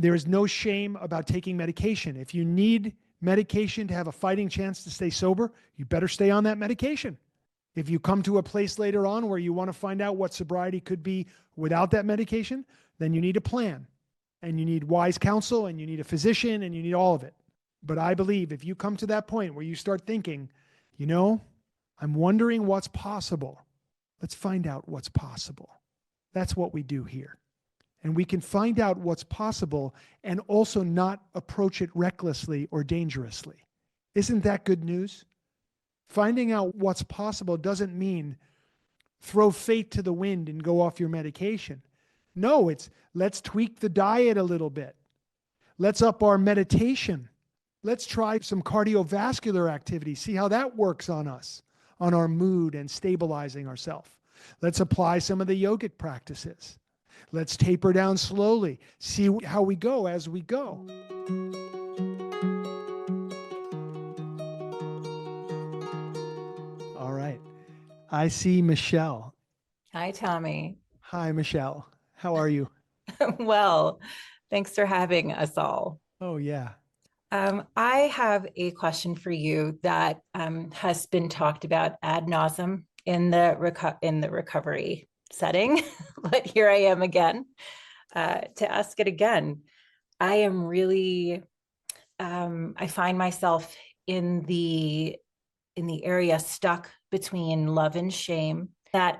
There is no shame about taking medication. If you need medication to have a fighting chance to stay sober, you better stay on that medication. If you come to a place later on where you want to find out what sobriety could be without that medication, then you need a plan, and you need wise counsel, and you need a physician, and you need all of it. But I believe if you come to that point where you start thinking, I'm wondering what's possible, let's find out what's possible. That's what we do here. And we can find out what's possible and also not approach it recklessly or dangerously. Isn't that good news? Finding out what's possible doesn't mean throw fate to the wind and go off your medication. No, it's let's tweak the diet a little bit. Let's up our meditation. Let's try some cardiovascular activity, see how that works on us, on our mood and stabilizing ourselves. Let's apply some of the yogic practices. Let's taper down slowly, see how we go as we go. All right. I see Michelle. Hi, Tommy. Hi, Michelle. How are you? Well, thanks for having us all. Oh, yeah. I have a question for you that has been talked about ad nauseum in the recovery setting, but here I am again to ask it again. I am really, I find myself in the area stuck between love and shame, that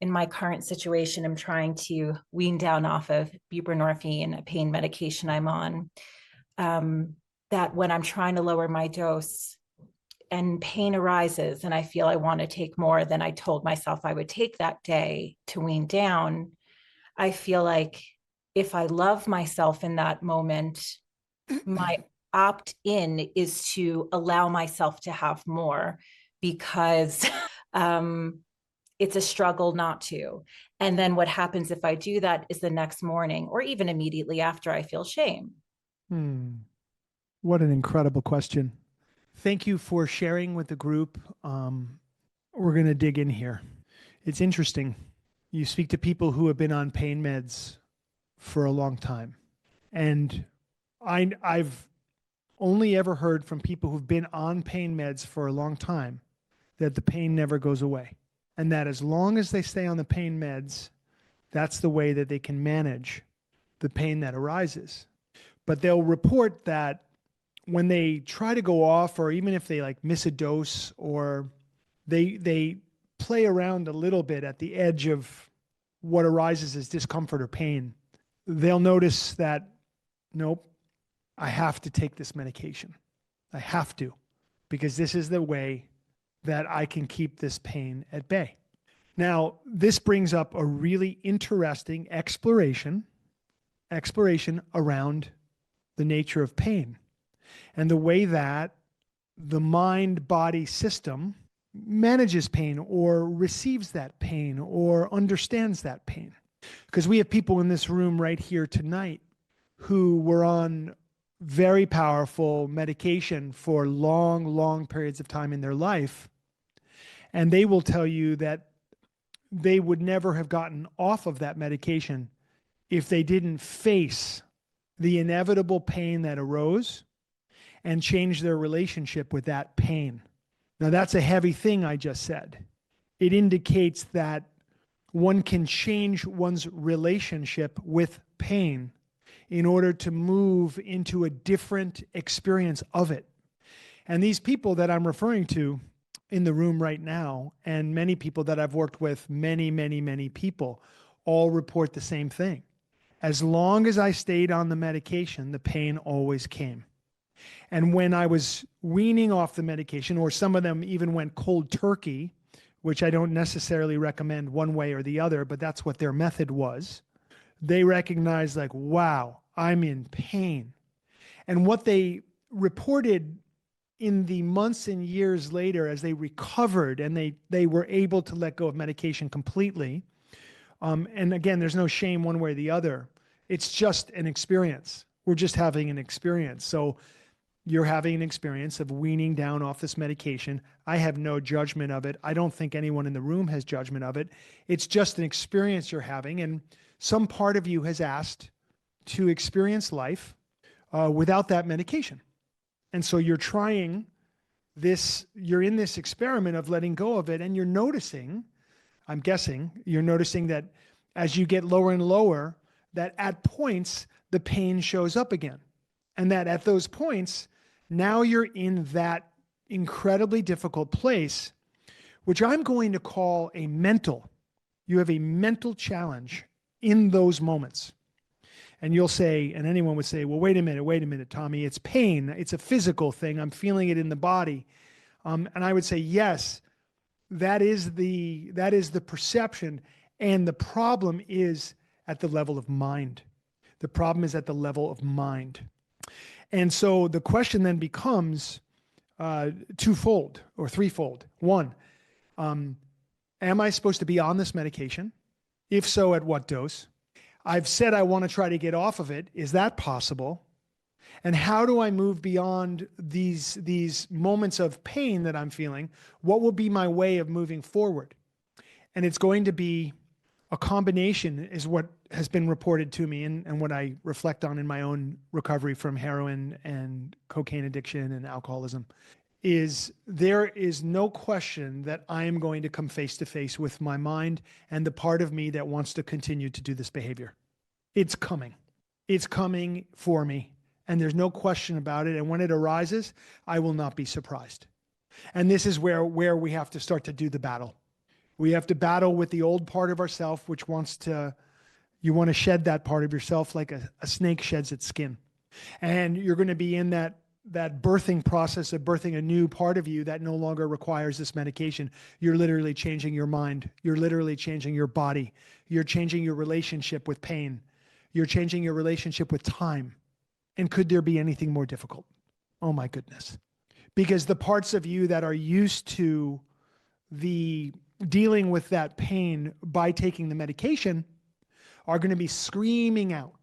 in my current situation, I'm trying to wean down off of buprenorphine, a pain medication I'm on, that when I'm trying to lower my dose and pain arises and I feel I want to take more than I told myself I would take that day to wean down, I feel like if I love myself in that moment, my opt-in is to allow myself to have more, because it's a struggle not to. And then what happens if I do that is the next morning or even immediately after, I feel shame. What an incredible question. Thank you for sharing with the group. We're going to dig in here. It's interesting. You speak to people who have been on pain meds for a long time. And I've only ever heard from people who've been on pain meds for a long time that the pain never goes away. And that as long as they stay on the pain meds, that's the way that they can manage the pain that arises. But they'll report that when they try to go off, or even if they miss a dose, or they play around a little bit at the edge of what arises as discomfort or pain, they'll notice that, nope, I have to take this medication. I have to, because this is the way that I can keep this pain at bay. Now, this brings up a really interesting exploration around the nature of pain and the way that the mind-body system manages pain or receives that pain or understands that pain. Because we have people in this room right here tonight who were on very powerful medication for long, long periods of time in their life. And they will tell you that they would never have gotten off of that medication if they didn't face the inevitable pain that arose and change their relationship with that pain. Now, that's a heavy thing I just said. It indicates that one can change one's relationship with pain in order to move into a different experience of it. And these people that I'm referring to in the room right now, and many people that I've worked with, many, many, many people, all report the same thing. As long as I stayed on the medication, the pain always came. And when I was weaning off the medication, or some of them even went cold turkey, which I don't necessarily recommend one way or the other, but that's what their method was, they recognized wow, I'm in pain. And what they reported in the months and years later, as they recovered and they were able to let go of medication completely, and again, there's no shame one way or the other. It's just an experience. We're just having an experience. So you're having an experience of weaning down off this medication. I have no judgment of it. I don't think anyone in the room has judgment of it. It's just an experience you're having. And some part of you has asked to experience life without that medication. And so you're trying this, you're in this experiment of letting go of it, and you're noticing, I'm guessing, you're noticing that as you get lower and lower, that at points, the pain shows up again. And that at those points, now you're in that incredibly difficult place, which I'm going to call you have a mental challenge in those moments. And you'll say, and anyone would say, well, wait a minute, Tommy, it's pain. It's a physical thing. I'm feeling it in the body. And I would say, yes, that is the perception. And the problem is at the level of mind. The problem is at the level of mind. And so the question then becomes twofold or threefold. One, am I supposed to be on this medication? If so, at what dose? I've said I want to try to get off of it. Is that possible? And how do I move beyond these moments of pain that I'm feeling? What will be my way of moving forward? And it's going to be a combination, is what has been reported to me and what I reflect on in my own recovery from heroin and cocaine addiction and alcoholism. There is no question that I am going to come face to face with my mind and the part of me that wants to continue to do this behavior. It's coming. It's coming for me. And there's no question about it. And when it arises, I will not be surprised. And this is where we have to start to do the battle. We have to battle with the old part of ourself, which you want to shed that part of yourself like a snake sheds its skin. And you're going to be in that birthing process of birthing a new part of you that no longer requires this medication. You're literally changing your mind. You're literally changing your body. You're changing your relationship with pain. You're changing your relationship with time. And could there be anything more difficult? Oh my goodness. Because the parts of you that are used to the dealing with that pain by taking the medication are going to be screaming out.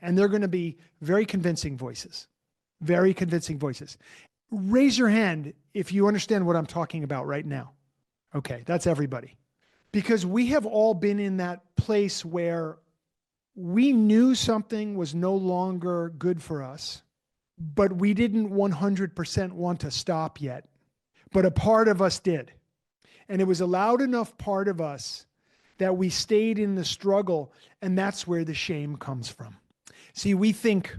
And they're going to be very convincing voices. Very convincing voices. Raise your hand if you understand what I'm talking about right now. Okay, that's everybody. Because we have all been in that place where we knew something was no longer good for us, but we didn't 100% want to stop yet. But a part of us did. And it was a loud enough part of us that we stayed in the struggle, and that's where the shame comes from. See, we think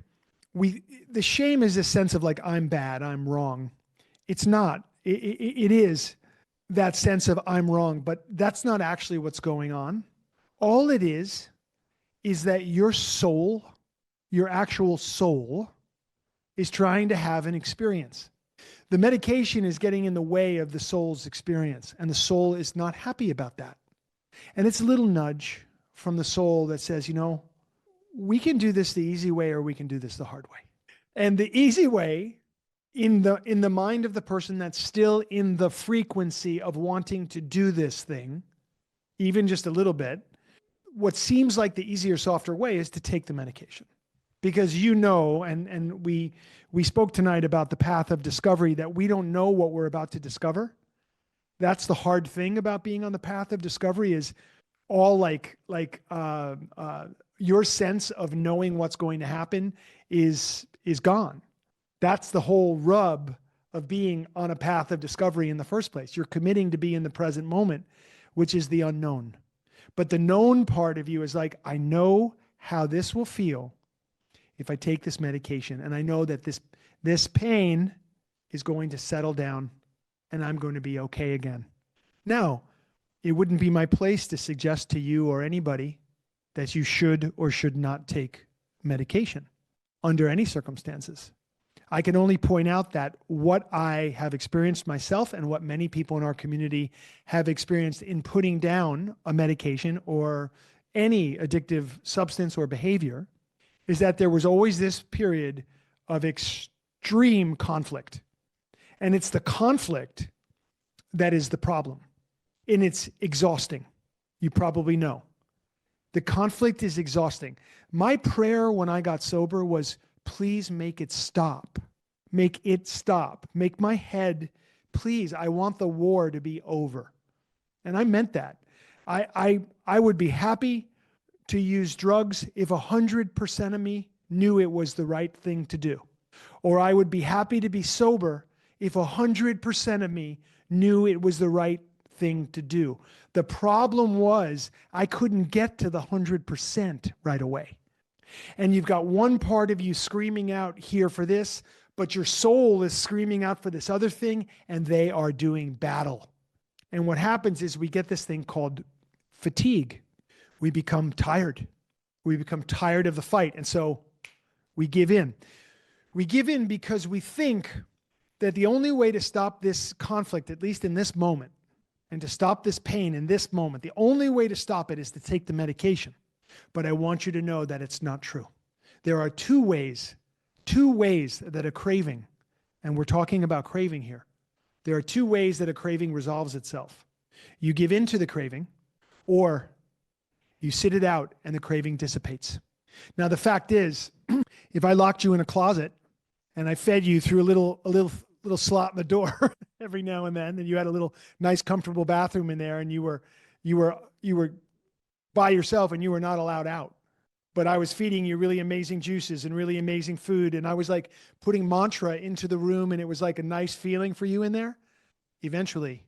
the shame is a sense of like, I'm bad, I'm wrong. It's not. It is that sense of I'm wrong, but that's not actually what's going on. All it is that your soul, your actual soul, is trying to have an experience. The medication is getting in the way of the soul's experience, and the soul is not happy about that. And it's a little nudge from the soul that says, we can do this the easy way or we can do this the hard way. And the easy way, in the mind of the person that's still in the frequency of wanting to do this thing, even just a little bit, what seems like the easier, softer way is to take the medication. Because and we spoke tonight about the path of discovery, that we don't know what we're about to discover. That's the hard thing about being on the path of discovery, is all your sense of knowing what's going to happen is gone. That's the whole rub of being on a path of discovery in the first place. You're committing to be in the present moment, which is the unknown. But the known part of you is like, I know how this will feel if I take this medication. And I know that this pain is going to settle down and I'm going to be okay again. Now, it wouldn't be my place to suggest to you or anybody that you should or should not take medication under any circumstances. I can only point out that what I have experienced myself and what many people in our community have experienced in putting down a medication or any addictive substance or behavior is that there was always this period of extreme conflict. And it's the conflict that is the problem. And it's exhausting. You probably know. The conflict is exhausting. My prayer when I got sober was, please make it stop. Make it stop. Make my head, please, I want the war to be over. And I meant that. I would be happy to use drugs if 100% of me knew it was the right thing to do. Or I would be happy to be sober if 100% of me knew it was the right thing to do. The problem was I couldn't get to the 100% right away. And you've got one part of you screaming out here for this, but your soul is screaming out for this other thing, and they are doing battle. And what happens is we get this thing called fatigue. We become tired. We become tired of the fight. And so we give in. We give in because we think that the only way to stop this conflict, at least in this moment, and to stop this pain in this moment, the only way to stop it is to take the medication. But I want you to know that it's not true. There are two ways that a craving, and we're talking about craving here. There are two ways that a craving resolves itself. You give in to the craving, or you sit it out and the craving dissipates. Now, the fact is, if I locked you in a closet and I fed you through a little slot in the door every now and then, and you had a little nice, comfortable bathroom in there, and you were by yourself and you were not allowed out, but I was feeding you really amazing juices and really amazing food, and I was like putting mantra into the room, and it was like a nice feeling for you in there, eventually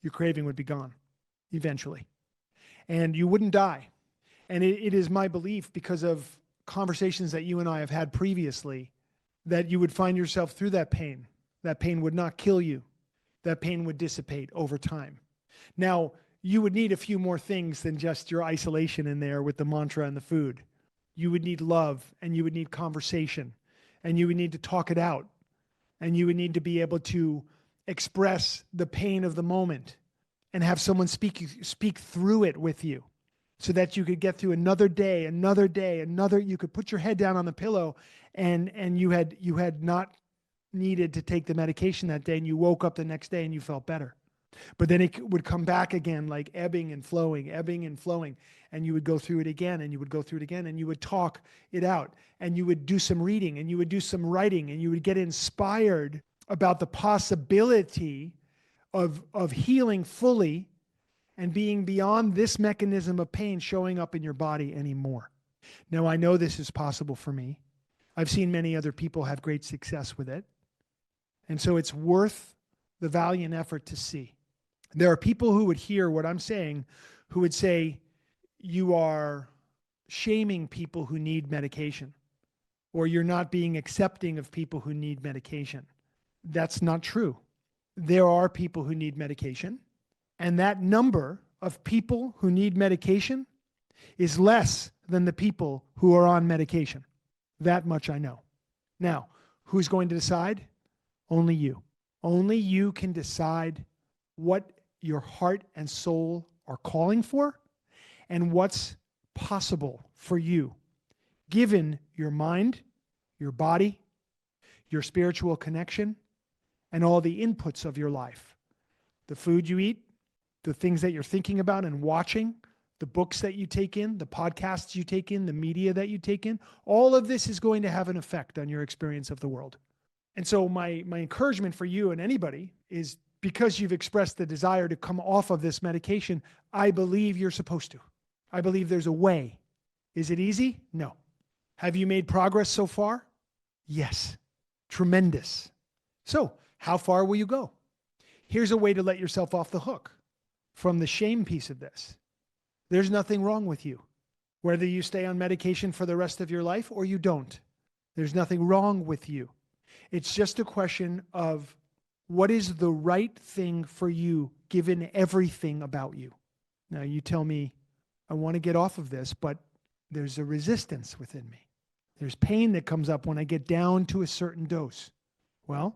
your craving would be gone. Eventually. And you wouldn't die. And it is my belief, because of conversations that you and I have had previously, that you would find yourself through that pain. That pain would not kill you. That pain would dissipate over time. Now, you would need a few more things than just your isolation in there with the mantra and the food. You would need love, and you would need conversation, and you would need to talk it out, and you would need to be able to express the pain of the moment and have someone speak through it with you, so that you could get through another day, you could put your head down on the pillow, and you had not needed to take the medication that day, and you woke up the next day and you felt better. But then it would come back again, like ebbing and flowing, and you would go through it again, and you would go through it again, and you would talk it out, and you would do some reading, and you would do some writing, and you would get inspired about the possibility of healing fully and being beyond this mechanism of pain showing up in your body anymore. Now, I know this is possible for me. I've seen many other people have great success with it. And so it's worth the valiant effort to see. There are people who would hear what I'm saying, who would say, you are shaming people who need medication, or you're not being accepting of people who need medication. That's not true. There are people who need medication, and that number of people who need medication is less than the people who are on medication. That much I know. Now, who's going to decide? Only you. Only you can decide what your heart and soul are calling for and what's possible for you, given your mind, your body, your spiritual connection, and all the inputs of your life. The food you eat, the things that you're thinking about and watching, the books that you take in, the podcasts you take in, the media that you take in, all of this is going to have an effect on your experience of the world. And so my encouragement for you and anybody is, because you've expressed the desire to come off of this medication, I believe you're supposed to. I believe there's a way. Is it easy? No. Have you made progress so far? Yes. Tremendous. So, how far will you go? Here's a way to let yourself off the hook from the shame piece of this. There's nothing wrong with you, whether you stay on medication for the rest of your life or you don't. There's nothing wrong with you. It's just a question of what is the right thing for you, given everything about you. Now, you tell me, I want to get off of this, but there's a resistance within me. There's pain that comes up when I get down to a certain dose. Well,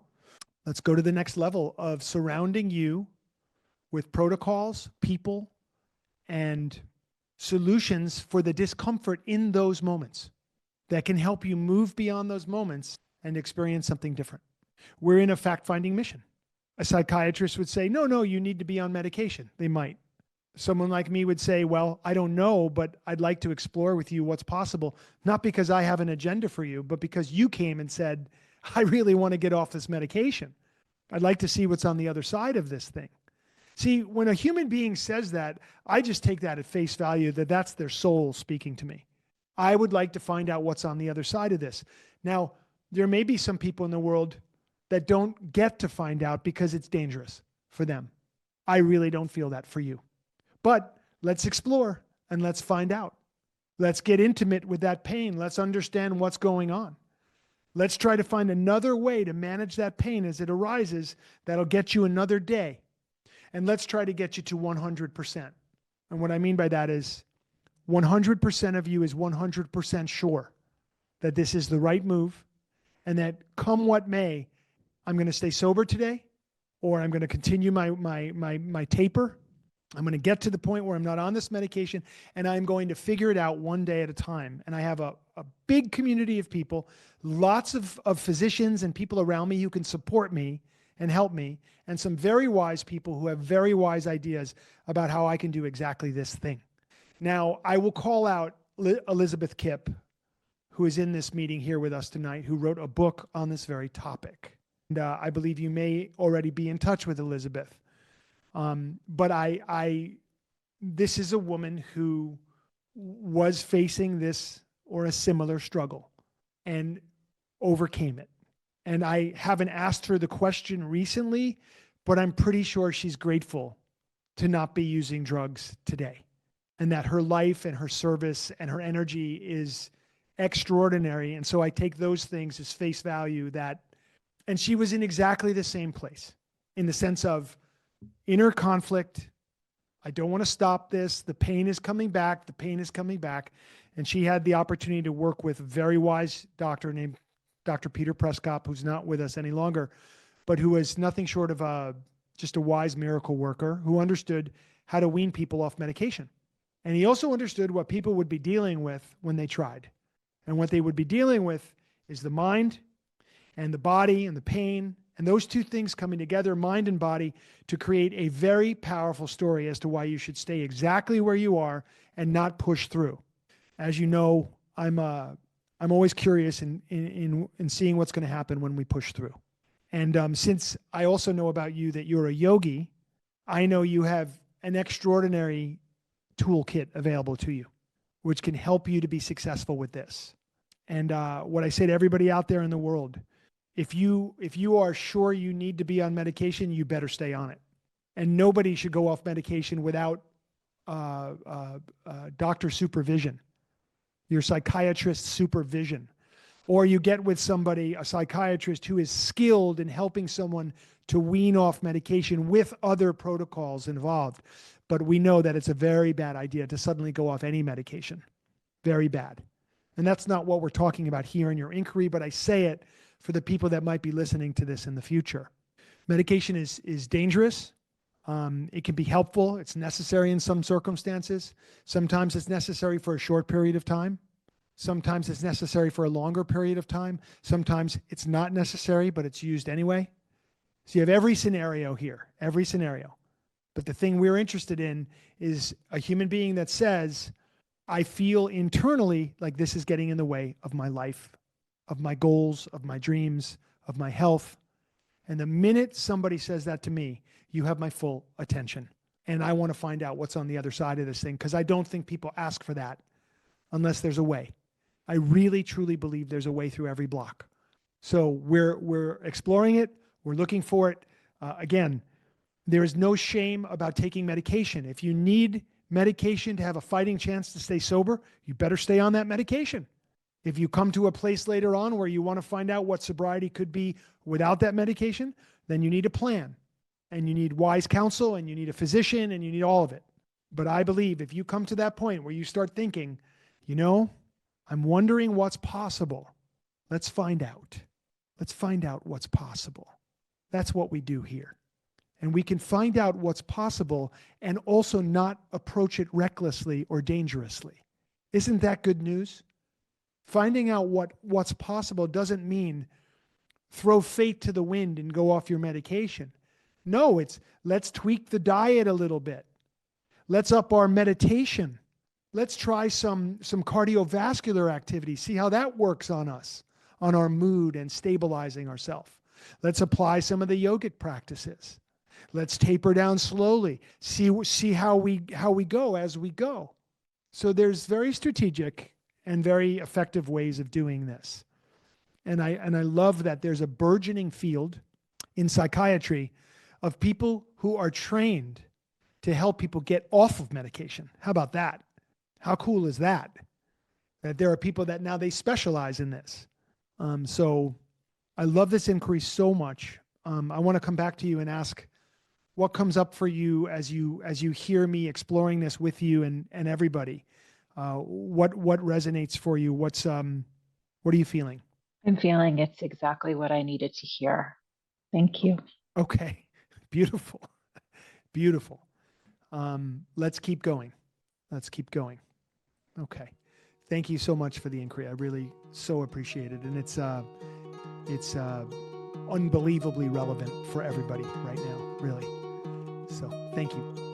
let's go to the next level of surrounding you with protocols, people, and solutions for the discomfort in those moments that can help you move beyond those moments and experience something different. We're in a fact-finding mission. A psychiatrist would say, no, you need to be on medication. They might. Someone like me would say, well, I don't know, but I'd like to explore with you what's possible, not because I have an agenda for you, but because you came and said, I really want to get off this medication. I'd like to see what's on the other side of this thing. See, when a human being says that, I just take that at face value that that's their soul speaking to me. I would like to find out what's on the other side of this. Now, there may be some people in the world that don't get to find out because it's dangerous for them. I really don't feel that for you. But let's explore and let's find out. Let's get intimate with that pain. Let's understand what's going on. Let's try to find another way to manage that pain as it arises that'll get you another day. And let's try to get you to 100%. And what I mean by that is 100% of you is 100% sure that this is the right move and that come what may, I'm going to stay sober today, or I'm going to continue my taper. I'm going to get to the point where I'm not on this medication, and I'm going to figure it out one day at a time. And I have a big community of people, lots of physicians and people around me who can support me and help me, and some very wise people who have very wise ideas about how I can do exactly this thing. Now, I will call out Elizabeth Kipp, who is in this meeting here with us tonight, who wrote a book on this very topic. And I believe you may already be in touch with Elizabeth. But this is a woman who was facing this or a similar struggle and overcame it. And I haven't asked her the question recently, but I'm pretty sure she's grateful to not be using drugs today, and that her life and her service and her energy is extraordinary. And so I take those things as face value and she was in exactly the same place in the sense of inner conflict. I don't want to stop this. The pain is coming back. The pain is coming back. And she had the opportunity to work with a very wise doctor named Dr. Peter Prescott, who's not with us any longer, but who was nothing short of just a wise miracle worker who understood how to wean people off medication. And he also understood what people would be dealing with when they tried. And what they would be dealing with is the mind and the body and the pain, and those two things coming together, mind and body, to create a very powerful story as to why you should stay exactly where you are and not push through. As you know, I'm always curious in seeing what's going to happen when we push through. And since I also know about you that you're a yogi, I know you have an extraordinary toolkit available to you, which can help you to be successful with this. And what I say to everybody out there in the world, if you are sure you need to be on medication, you better stay on it. And nobody should go off medication without doctor supervision, your psychiatrist's supervision. Or you get with somebody, a psychiatrist who is skilled in helping someone to wean off medication with other protocols involved. But we know that it's a very bad idea to suddenly go off any medication. Very bad. And that's not what we're talking about here in your inquiry, but I say it for the people that might be listening to this in the future. Medication is dangerous. It can be helpful. It's necessary in some circumstances. Sometimes it's necessary for a short period of time. Sometimes it's necessary for a longer period of time. Sometimes it's not necessary, but it's used anyway. So you have every scenario here, every scenario. But the thing we're interested in is a human being that says, I feel internally like this is getting in the way of my life, of my goals, of my dreams, of my health. And the minute somebody says that to me, you have my full attention. And I want to find out what's on the other side of this thing, because I don't think people ask for that unless there's a way. I really, truly believe there's a way through every block. So we're exploring it. We're looking for it. Again, there is no shame about taking medication. If you need medication to have a fighting chance to stay sober, you better stay on that medication. If you come to a place later on where you want to find out what sobriety could be without that medication, then you need a plan, and you need wise counsel, and you need a physician, and you need all of it. But I believe if you come to that point where you start thinking, I'm wondering what's possible, let's find out. Let's find out what's possible. That's what we do here. And we can find out what's possible and also not approach it recklessly or dangerously. Isn't that good news? Finding out what's possible doesn't mean throw fate to the wind and go off your medication. No, it's let's tweak the diet a little bit. Let's up our meditation. Let's try some cardiovascular activity, see how that works on us, on our mood and stabilizing ourselves. Let's apply some of the yogic practices. Let's taper down slowly. See how we go as we go. So there's very strategic and very effective ways of doing this. And I love that there's a burgeoning field in psychiatry of people who are trained to help people get off of medication. How about that? How cool is that? That there are people that now they specialize in this. So I love this inquiry so much. I want to come back to you and ask what comes up for you as you hear me exploring this with you and everybody. What resonates for you? What are you feeling? I'm feeling it's exactly what I needed to hear. Thank you. Okay, beautiful, beautiful. Let's keep going. Let's keep going. Okay, thank you so much for the inquiry. I really so appreciate it, and it's unbelievably relevant for everybody right now, really. So thank you.